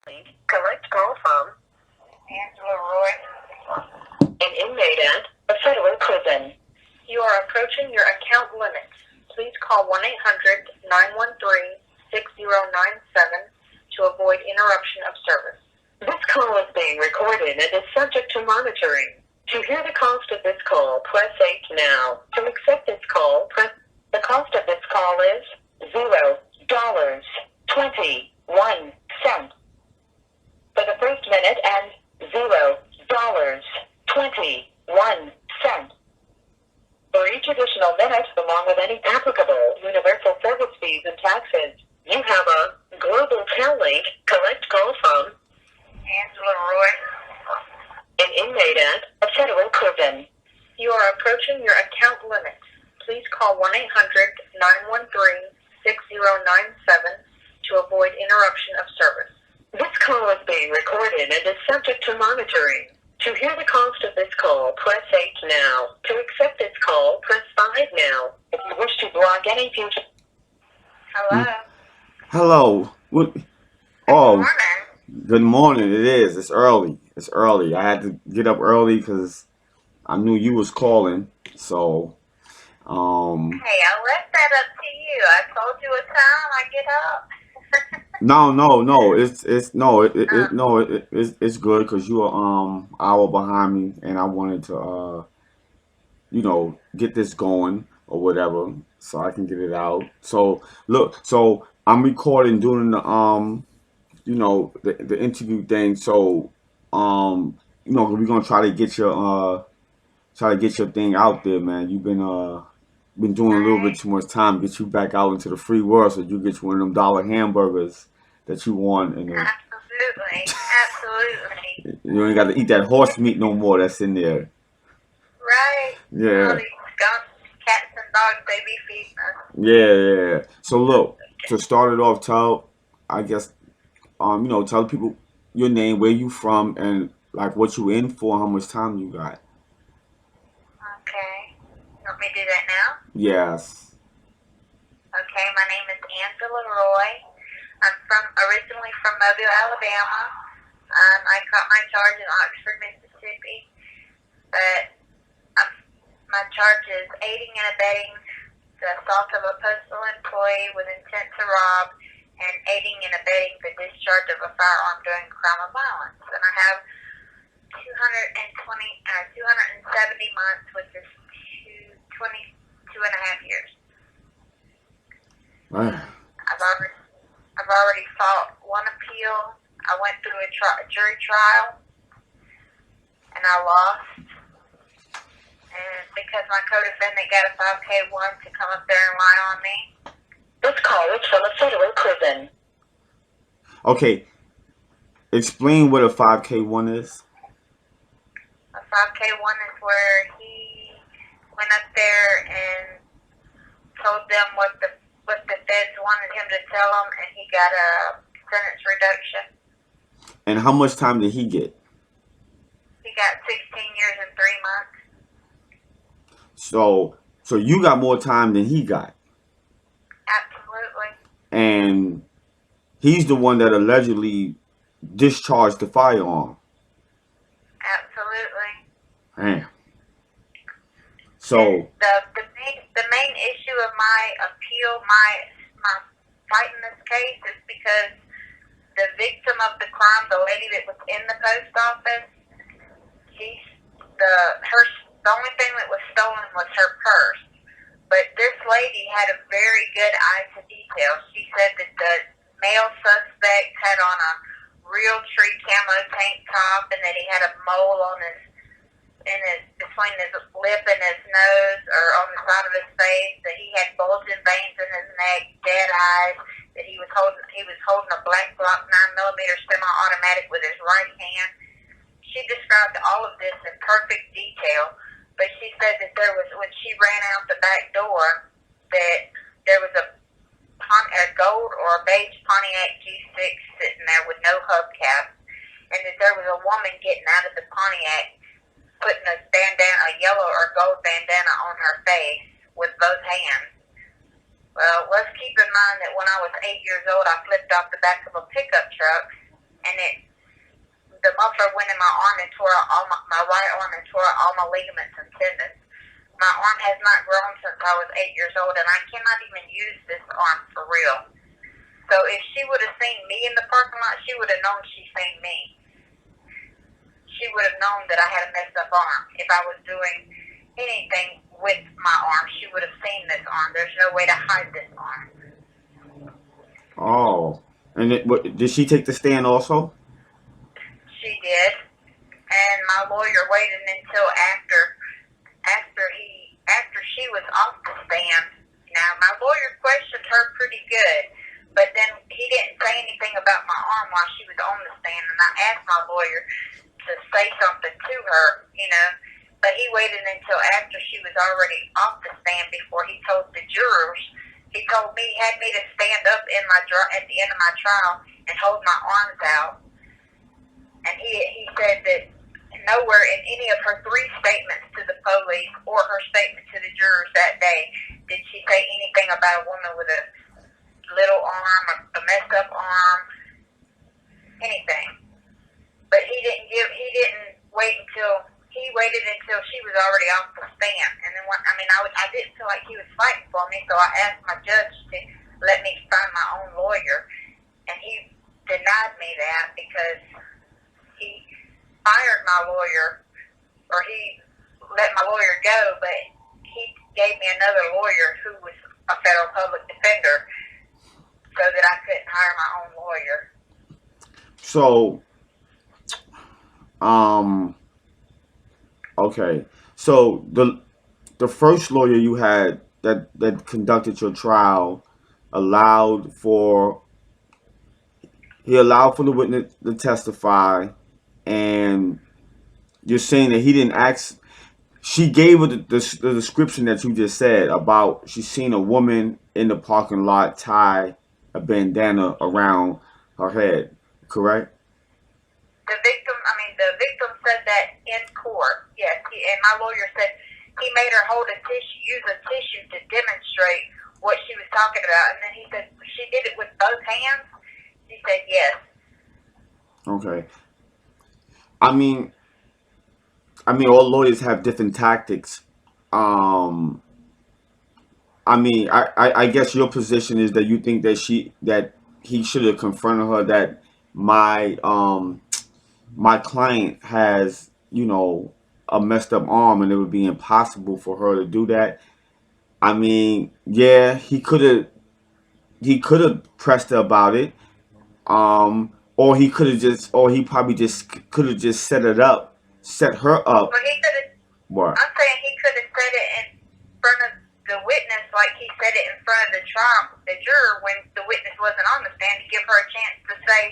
Collect call from Angela Roy. an inmate at a federal prison. You are approaching your account limits. Please call 1-800-913-6097 to avoid interruption of service. This call is being recorded and is subject to monitoring. To hear the cost of this call, press 8 now. To accept this call, press. The cost of this call is $0.21 for the first minute and $0.21 for each additional minute, along with any applicable universal service fees and taxes. You have a global link. Collect call from Angela Roy. an inmate at a federal prison. You are approaching your account limits. Please call 1-800-913-6097 to avoid interruption of service. This call is being recorded and is subject to monitoring. To hear the cost of this call, press 8 now. To accept this call, press 5 now. If you wish to block any future... Hello. Hello. What? Good Oh, morning. good morning. It is. It's early. It's early. I had to get up early because I knew you was calling. So, Hey, I left that up to you. I told you a time I get up. no. It's good because you are hour behind me, and I wanted to get this going or whatever, so I can get it out. So look, so I'm recording doing the interview thing. So we're gonna try to get your thing out there, man. You've been doing a little bit too much time. Get you back out into the free world, so you get you one of them dollar hamburgers that you want, and Absolutely. you ain't got to eat that horse meat no more. That's in there. Right? All Yeah, these skunks, cats, and dogs, they be feeding us. yeah. So look, to start it off, tell people your name, where you from, and like what you in for, how much time you got. Okay. You want me to do that now? Yes. Okay, my name is Angela Roy. I'm originally from Mobile, Alabama. I caught my charge in Oxford, Mississippi, but my charge is aiding and abetting the assault of a postal employee with intent to rob and aiding and abetting the discharge of a firearm during a crime of violence. And I have 270 months, which is 22 and a half years. Right. I've already fought one appeal. I went through a jury trial, and I lost. And because my co-defendant got a 5K1 to come up there and lie on me. This call is from a federal prison. Okay. Explain what a 5K1 is. A 5K1 is where he went up there and told them what the feds wanted him to tell them, and he got a sentence reduction. And how much time did he get? He got 16 years and 3 months. So you got more time than he got. Absolutely. And he's the one that allegedly discharged the firearm. Absolutely. Damn. So the main issue of my appeal, my fight in this case, is because the victim of the crime, the lady that was in the post office, the only thing that was stolen was her purse. But this lady had a very good eye to detail. She said that the male suspect had on a real tree camo tank top, and that he had a mole on between his lip and his nose, or on the side of his face, that he had bulging veins in his neck, dead eyes, that he was holding a black Glock 9mm semi-automatic with his right hand. She described all of this in perfect detail, but she said that when she ran out the back door, that there was a gold or a beige Pontiac G6 sitting there with no hubcap, and that there was a woman getting out of the Pontiac putting a yellow or gold bandana on her face with both hands. Well, let's keep in mind that when I was 8 years old, I flipped off the back of a pickup truck and the muffler went in my arm and tore out my right arm and tore out all my ligaments and tendons. My arm has not grown since I was 8 years old, and I cannot even use this arm for real. So if she would have seen me in the parking lot, she would have known she seen me. She would have known that I had a messed up arm. If I was doing anything with my arm, she would have seen this arm. There's no way to hide this arm. Oh, and did she take the stand also? She did, and my lawyer waited until after she was off the stand. Now my lawyer questioned her pretty good, but then he didn't say anything about my arm while she was on the stand, and I asked my lawyer to say something to her, but he waited until after she was already off the stand before he told the jurors. He told me, had me to stand up at the end of my trial and hold my arms out. And he said that nowhere in any of her 3 statements to the police or her statement to the jurors that day did she say anything about a woman with a little arm, a messed up arm, anything. But he waited until she was already off the stand. And then I didn't feel like he was fighting for me, so I asked my judge to let me find my own lawyer, and he denied me that because he fired my lawyer, or he let my lawyer go, but he gave me another lawyer who was a federal public defender so that I couldn't hire my own lawyer. So, okay. So the first lawyer you had that conducted your trial allowed for the witness to testify, and you're saying that he didn't ask. She gave her the description that you just said about she's seen a woman in the parking lot tie a bandana around her head, correct? The victim said that in court, yes. And my lawyer said he made her use a tissue to demonstrate what she was talking about. And then he said, she did it with both hands? She said yes. Okay. I mean, all lawyers have different tactics. I guess your position is that you think that he should have confronted her that my client has, a messed up arm, and it would be impossible for her to do that. I mean, yeah, he could have pressed her about it. Or he probably just could have just set her up. Well, he could have. What? I'm saying he could have said it in front of the witness, like he said it in front of the juror, when the witness wasn't on the stand, to give her a chance to say,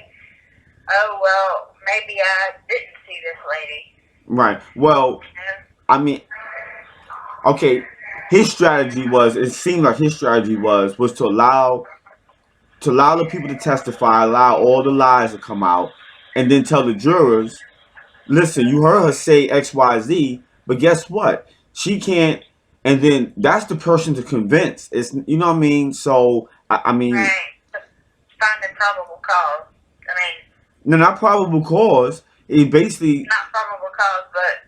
"Oh well, maybe I didn't see this lady." Right. Well, okay. It seemed like his strategy was to allow the people to testify, allow all the lies to come out, and then tell the jurors, listen, you heard her say XYZ, but guess what? She can't, and then that's the person to convince. It's, you know what I mean? So, Right. Finding probable cause. No, not probable cause. It basically... Not probable cause, but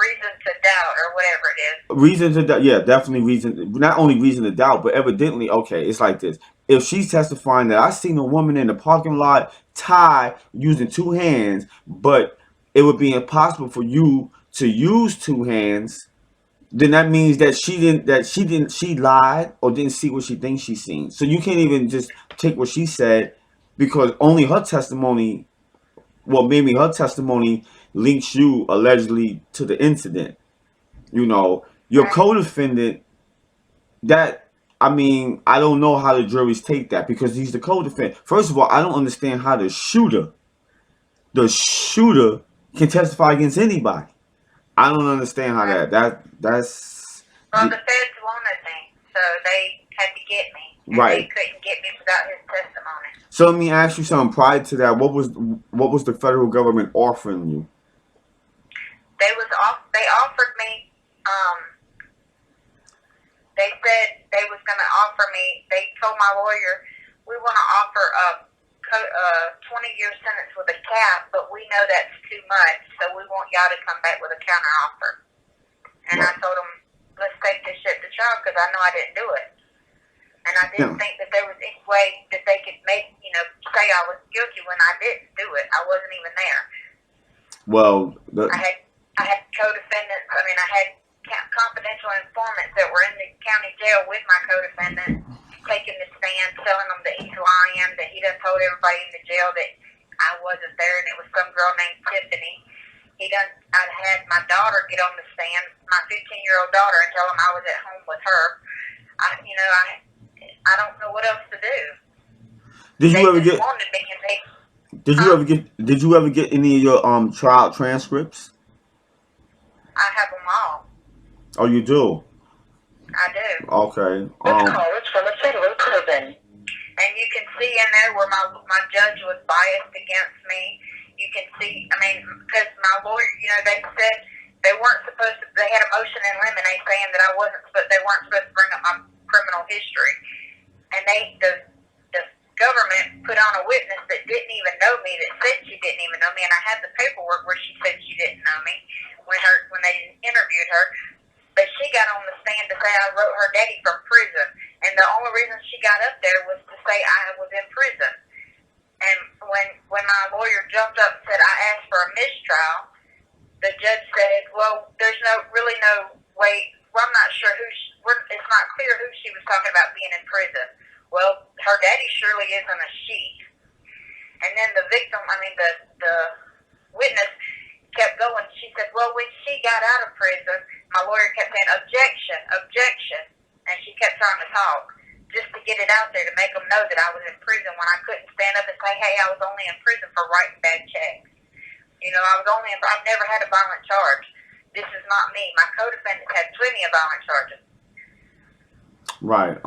reason to doubt, or whatever it is. Reason to doubt, yeah, definitely reason. Not only reason to doubt, but evidently, okay, it's like this. If she's testifying that I seen a woman in the parking lot tie using 2 hands, but it would be impossible for you to use 2 hands, then that means that she lied or didn't see what she thinks she's seen. So you can't even just take what she said, because only her testimony, well, maybe her testimony links you allegedly to the incident. Your co-defendant, I don't know how the juries take that, because he's the co-defendant. First of all, I don't understand how the shooter can testify against anybody. I don't understand how that's. Well, the feds wanted me, so they had to get me. And right. They couldn't get me without his testimony. So let me ask you something. Prior to that, what was the federal government offering you? They offered me. They said they was going to offer me. They told my lawyer, we want to offer a a 20-year sentence with a cap, but we know that's too much, so we want y'all to come back with a counter offer. And I told them, let's take this shit to trial because I know I didn't do it. And I didn't think that there was any way that they could make, say I was guilty when I didn't do it. I wasn't even there. Well, I had co-defendants. I mean, I had confidential informants that were in the county jail with my co-defendant, taking the stand, telling them that he's lying, that he done told everybody in the jail that I wasn't there, and it was some girl named Tiffany. I'd had my daughter get on the stand, my 15-year-old daughter, and tell him I was at home with her. I don't know what else to do. Did you ever get any of your trial transcripts? I have them all. Oh, you do? I do. Okay. This call is from a federal prison. And you can see in there where my judge was biased against me. You can see, because my lawyer, they said they weren't supposed to. They had a motion in limine saying that they weren't supposed to bring up my criminal history. And the government put on a witness that didn't even know me, that said she didn't even know me, and I had the paperwork where she said she didn't know me when they interviewed her. But she got on the stand to say I wrote her daddy from prison, and the only reason she got up there was to say I was in prison. And when my lawyer jumped up and said I asked for a mistrial, the judge said, "Well, there's really no way. Well, I'm not sure it's not clear who she was talking about being in prison." Well, her daddy surely isn't a she. And then the witness kept going. She said, "Well, when she got out of prison," my lawyer kept saying, "Objection, objection," and she kept trying to talk just to get it out there to make them know that I was in prison when I couldn't stand up and say, "Hey, I was only in prison for writing bad checks." I've never had a violent charge. This is not me. My co-defendants had plenty of violent charges. Right.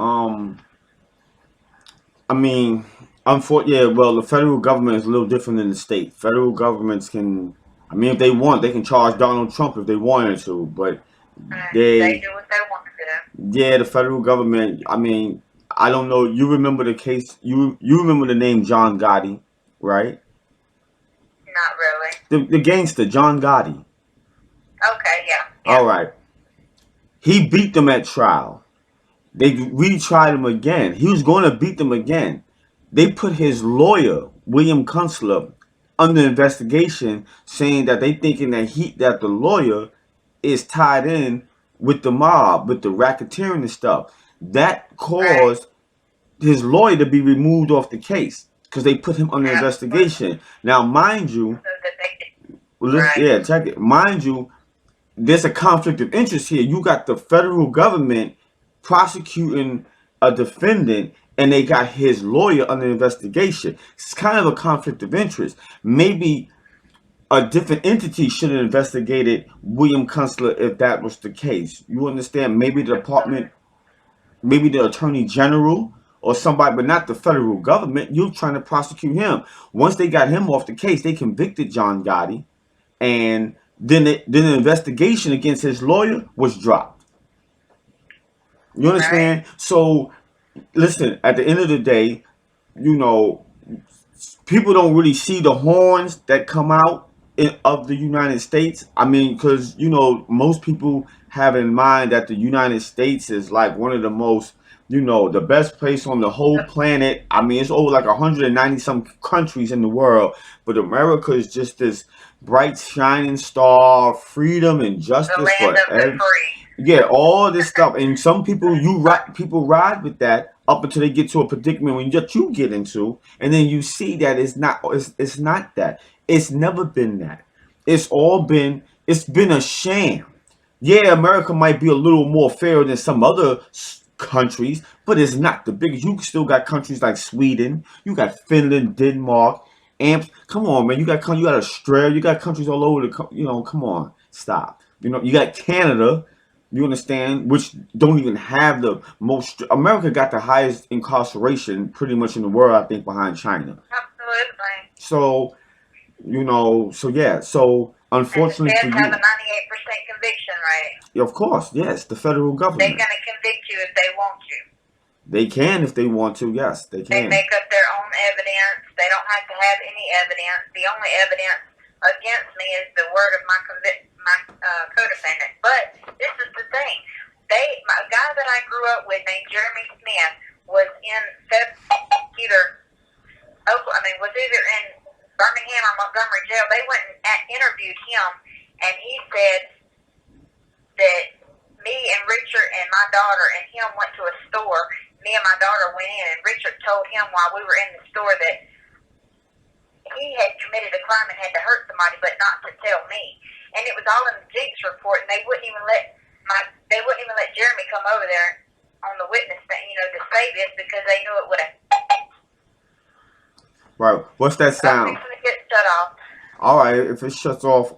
Well, the federal government is a little different than the state. Federal governments can, if they want, they can charge Donald Trump if they wanted to, but they do what they want to do. Yeah, the federal government, I don't know, you remember the case, you remember the name John Gotti, right? Not really. The gangster, John Gotti. Okay, yeah. All right. He beat them at trial. They retried him again. He was going to beat them again. They put his lawyer, William Kunstler, under investigation, saying that they thinking that the lawyer is tied in with the mob, with the racketeering and stuff. That caused his lawyer to be removed off the case because they put him under investigation. Now, mind you, check it. Mind you, there's a conflict of interest here. You got the federal government prosecuting a defendant, and they got his lawyer under investigation. It's kind of a conflict of interest. Maybe a different entity should have investigated William Kunstler if that was the case. You understand? Maybe the department, maybe the attorney general or somebody, but not the federal government. You're trying to prosecute him. Once they got him off the case, they convicted John Gotti, and then the investigation against his lawyer was dropped. You understand? Right. So, listen, at the end of the day, people don't really see the horns that come out of the United States. Because, most people have in mind that the United States is like one of the most, the best place on the whole planet. It's over like 190 some countries in the world, but America is just this bright shining star, freedom and justice for everyone. Yeah, all this stuff. And some people, people ride with that up until they get to a predicament you get into, and then you see that it's not that. It's never been that. It's been a sham. Yeah, America might be a little more fair than some other countries, but it's not the biggest. You still got countries like Sweden, you got Finland, Denmark, and come on, man, you got Australia, you got countries all over come on, stop. You got Canada, you understand, which don't even have the most. America got the highest incarceration pretty much in the world, I think, behind China. Absolutely. So, so unfortunately for you, have a 98% conviction rate. Of course, yes, the federal government. They're going to convict you if they want to. They can if they want to, yes, they can. They make up their own evidence. They don't have to have any evidence. The only evidence against me is the word of my co-defendant. But this is the thing. A guy that I grew up with named Jeremy Smith was was either in Birmingham or Montgomery jail. They went and interviewed him, and he said that me and Richard and my daughter and him went to a store. Me and my daughter went in, and Richard told him while we were in the store that he had committed a crime and had to hurt somebody, but not to tell me. And it was all in the Jinx report, and they wouldn't even let Jeremy come over there on the witness stand, to say this, because they knew it would have. Right. What's that sound? I'm fixing to get shut off. All right. If it shuts off,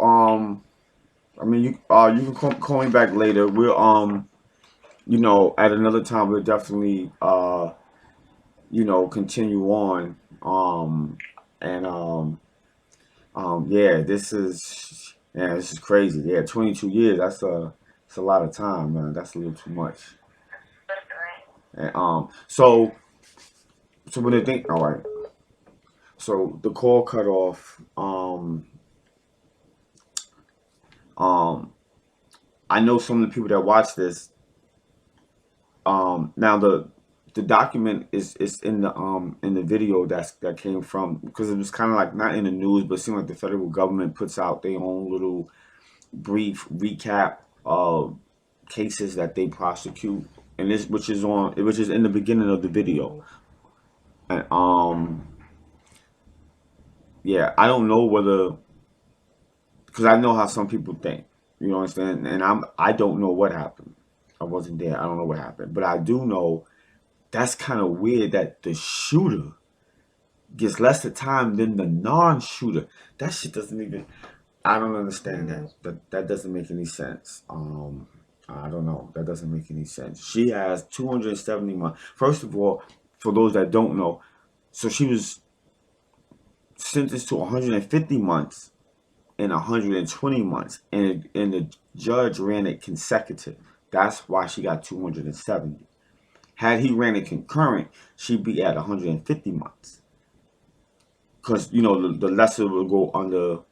you can call me back later. We'll at another time we'll definitely continue on. This is crazy. Yeah, 22 years. That's a lot of time, man. That's a little too much. And so when they think, all right. So the call cut off. I know some of the people that watch this. Now the document is in the video that came from, because it was kind of like not in the news, but it seemed like the federal government puts out their own little brief recap of cases that they prosecute, and which is in the beginning of the video. And I don't know whether, because I know how some people think, you know what I'm saying, and I don't know what happened. I wasn't there. I don't know what happened, but I do know that's kind of weird that the shooter gets less of time than the non-shooter. That shit doesn't even. I don't understand that. That doesn't make any sense. I don't know. That doesn't make any sense. She has 270 months. First of all, for those that don't know, so she was sentenced to 150 months and 120 months, and the judge ran it consecutive. That's why she got 270. Had he ran it concurrent, she'd be at 150 months. Because the lesser will go under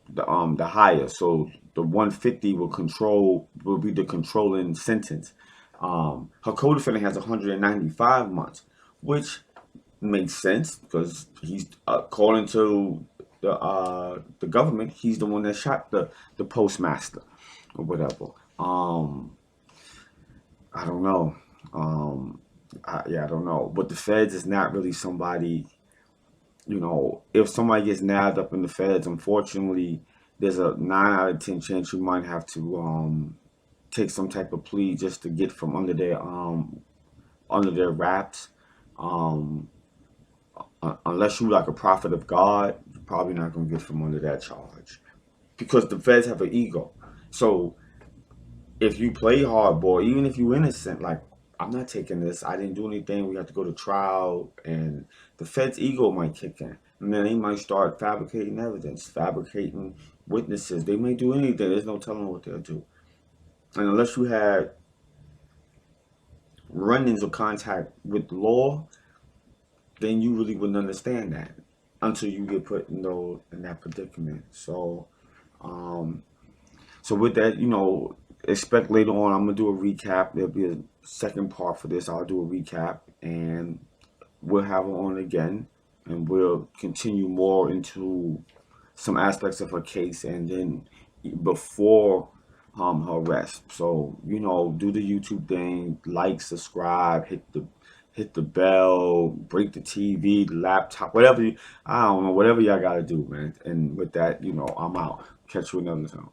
the higher. So the 150 will be the controlling sentence. Her co-defendant has 195 months, which makes sense because he's according to the government, he's the one that shot the postmaster or whatever. I don't know. I don't know. But the feds is not really somebody, if somebody gets nabbed up in the feds, unfortunately, there's a 9 out of 10 chance you might have to take some type of plea just to get from under their wraps. Unless you like a prophet of God, you're probably not going to get from under that charge. Because the feds have an ego. So if you play hardball, even if you're innocent, like, I'm not taking this, I didn't do anything, we have to go to trial, and the feds' ego might kick in. And then they might start fabricating evidence, fabricating witnesses. They may do anything. There's no telling what they'll do. And unless you had run-ins or contact with the law, then you really wouldn't understand that until you get put in that predicament. So with that, expect later on I'm gonna do a recap. There'll be a second part for this. I'll do a recap, and we'll have her on again, and we'll continue more into some aspects of her case, and then before her arrest. So do the YouTube thing, like, subscribe, hit the bell, break the TV, the laptop, whatever. I don't know, whatever y'all gotta do, man. And with that, I'm out. Catch you another time.